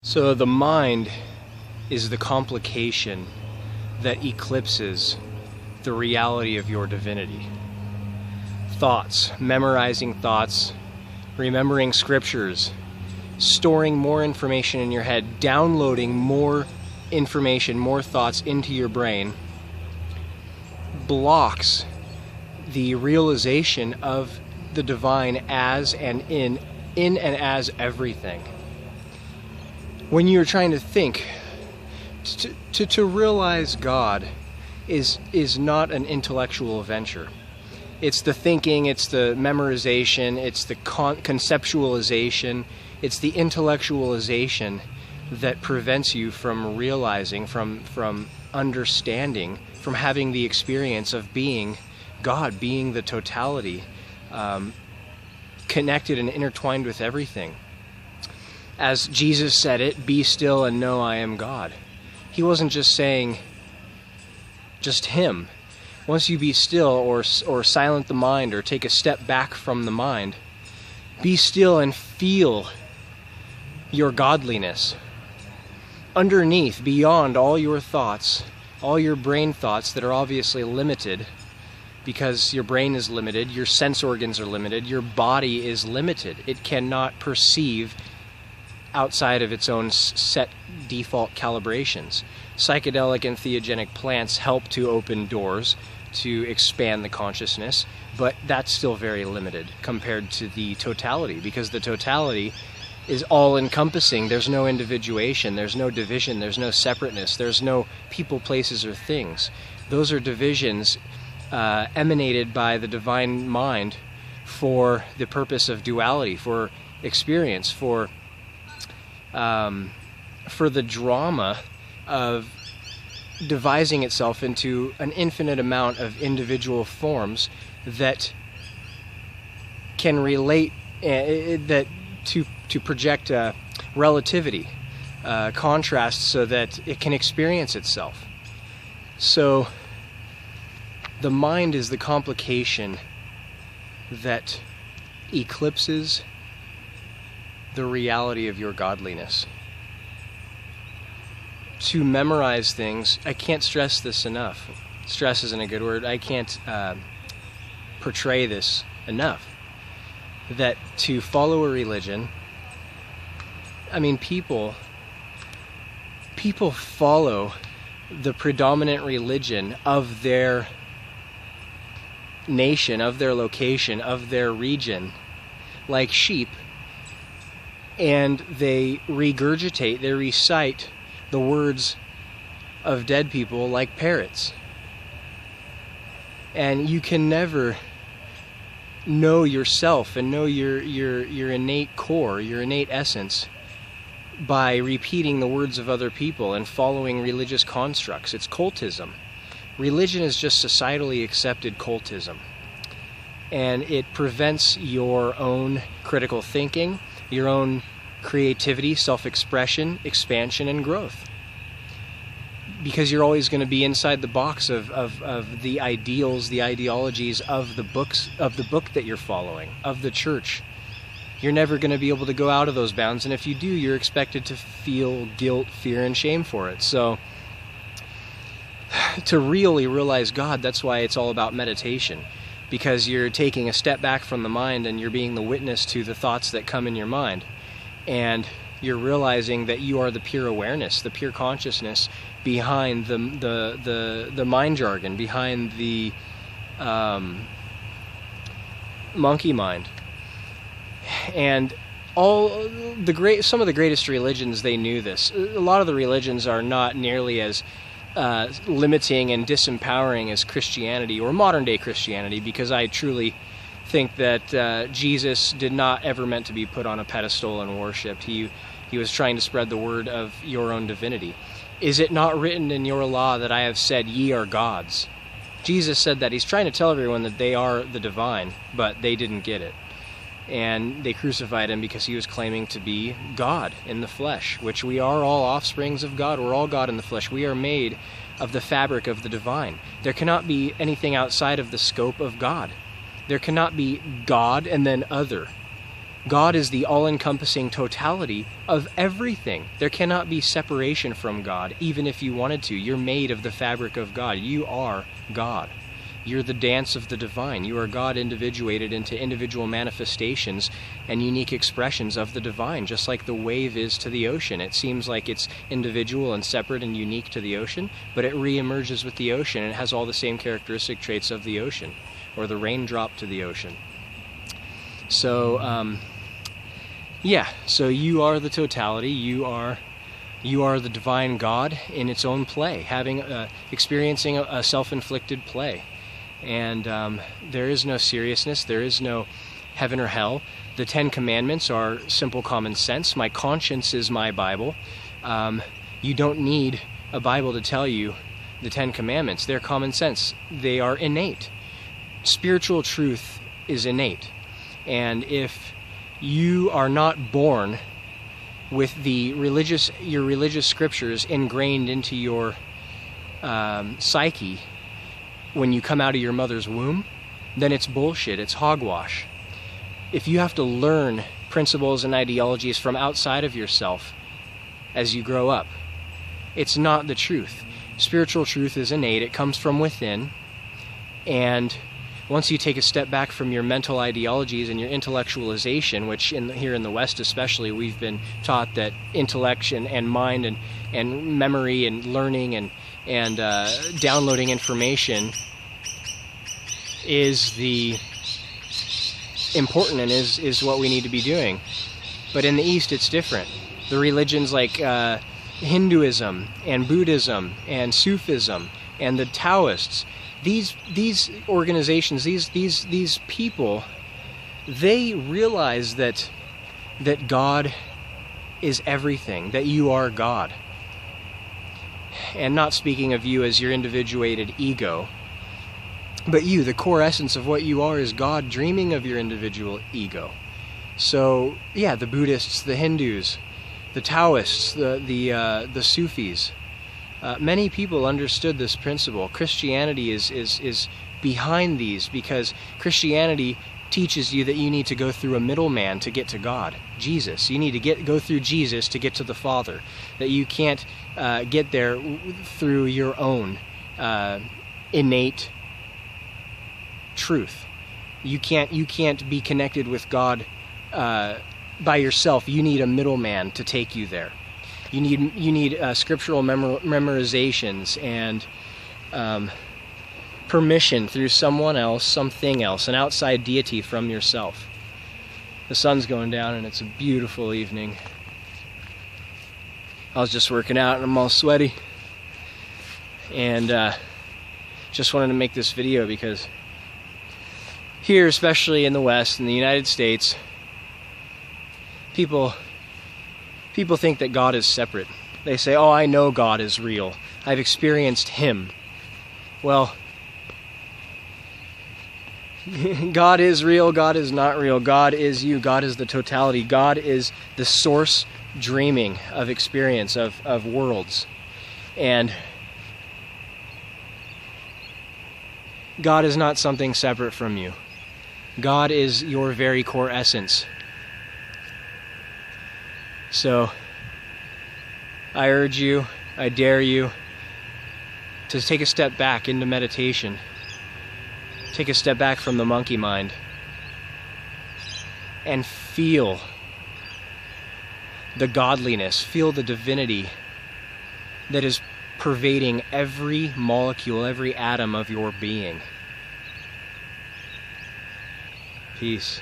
So the mind is the complication that eclipses the reality of your divinity. Thoughts, memorizing thoughts, remembering scriptures, storing more information in your head, downloading more information, more thoughts into your brain, blocks the realization of the divine as and in and as everything. When you're trying to think, to realize God is not an intellectual venture. It's the thinking, it's the memorization, it's the conceptualization, it's the intellectualization that prevents you from realizing, from understanding, from having the experience of being God, being the totality, connected and intertwined with everything. As Jesus said it, be still and know I am God. He wasn't just saying just him. Once you be still or silent the mind or take a step back from the mind, be still and feel your godliness. Underneath, beyond all your thoughts, all your brain thoughts that are obviously limited, because your brain is limited, your sense organs are limited, your body is limited. It cannot perceive outside of its own set default calibrations. Psychedelic and theogenic plants help to open doors to expand the consciousness, but that's still very limited compared to the totality, because the totality is all-encompassing. There's no individuation, there's no division, there's no separateness, there's no people, places, or things. Those are divisions emanated by the divine mind for the purpose of duality, for experience, for the drama of devising itself into an infinite amount of individual forms that can relate, that to project relativity, contrast, so that it can experience itself. So the mind is the complication that eclipses the reality of your godliness. To memorize things, I can't stress this enough. Stress isn't a good word. I can't portray this enough. That to follow a religion, I mean, people follow the predominant religion of their nation, of their location, of their region, like sheep, and they regurgitate, they recite the words of dead people like parrots. And you can never know yourself and know your innate core, your innate essence, by repeating the words of other people and following religious constructs. It's cultism. Religion is just societally accepted cultism. And it prevents your own critical thinking, your own creativity, self-expression, expansion, and growth. Because you're always going to be inside the box of the ideals, the ideologies of the books, of the book that you're following, of the church. You're never going to be able to go out of those bounds, and if you do, you're expected to feel guilt, fear, and shame for it. So to really realize God, that's why it's all about meditation, because you're taking a step back from the mind and you're being the witness to the thoughts that come in your mind, and you're realizing that you are the pure awareness, the pure consciousness behind the mind jargon, behind the monkey mind. And some of the greatest religions, they knew this. A lot of the religions are not nearly as limiting and disempowering as Christianity or modern day Christianity, because I truly think that Jesus did not ever meant to be put on a pedestal and worshipped. He was trying to spread the word of your own divinity. Is it not written in your law that I have said ye are gods? Jesus said that. He's trying to tell everyone that they are the divine, but they didn't get it. And they crucified him because he was claiming to be God in the flesh, which we are all offsprings of God. We're all God in the flesh. We are made of the fabric of the divine. There cannot be anything outside of the scope of God. There cannot be God and then other. God is the all-encompassing totality of everything. There cannot be separation from God, even if you wanted to. You're made of the fabric of God. You are God. You're the dance of the divine. You are God individuated into individual manifestations and unique expressions of the divine, just like the wave is to the ocean. It seems like it's individual and separate and unique to the ocean, but it re-emerges with the ocean and it has all the same characteristic traits of the ocean, or the raindrop to the ocean. So, yeah, so you are the totality. You are the divine God in its own play, experiencing a self-inflicted play. And there is no seriousness, there is no heaven or hell. The 10 Commandments are simple common sense. My conscience is my Bible. You don't need a Bible to tell you the 10 Commandments. They're common sense. They are innate. Spiritual truth is innate. And if you are not born with your religious scriptures ingrained into your psyche when you come out of your mother's womb, then it's bullshit, it's hogwash. If you have to learn principles and ideologies from outside of yourself as you grow up, it's not the truth. Spiritual truth is innate, it comes from within, and once you take a step back from your mental ideologies and your intellectualization, which here in the West especially, we've been taught that intellect and mind and memory and learning and downloading information is the important and is what we need to be doing. But in the East it's different. The religions like Hinduism and Buddhism and Sufism and the Taoists, these organizations, these people, they realize that God is everything, that you are God. And not speaking of you as your individuated ego, but you, the core essence of what you are, is God dreaming of your individual ego. So yeah, the Buddhists, the Hindus, the Taoists, the Sufis, many people understood this principle. Christianity is behind these, because Christianity teaches you that you need to go through a middleman to get to God, Jesus. You need to go through Jesus to get to the Father. That you can't get there through your own innate truth. You can't be connected with God by yourself. You need a middleman to take you there. You need scriptural memorizations and permission through someone else, something else, an outside deity from yourself. The sun's going down and it's a beautiful evening. I was just working out and I'm all sweaty, and just wanted to make this video because here, especially in the West, in the United States, people think that God is separate. They say, oh, I know God is real. I've experienced Him. Well, God is real, God is not real. God is you, God is the totality. God is the source dreaming of experience, of worlds. And God is not something separate from you. God is your very core essence. So, I urge you, I dare you to take a step back into meditation. Take a step back from the monkey mind and feel the godliness, feel the divinity that is pervading every molecule, every atom of your being. Peace.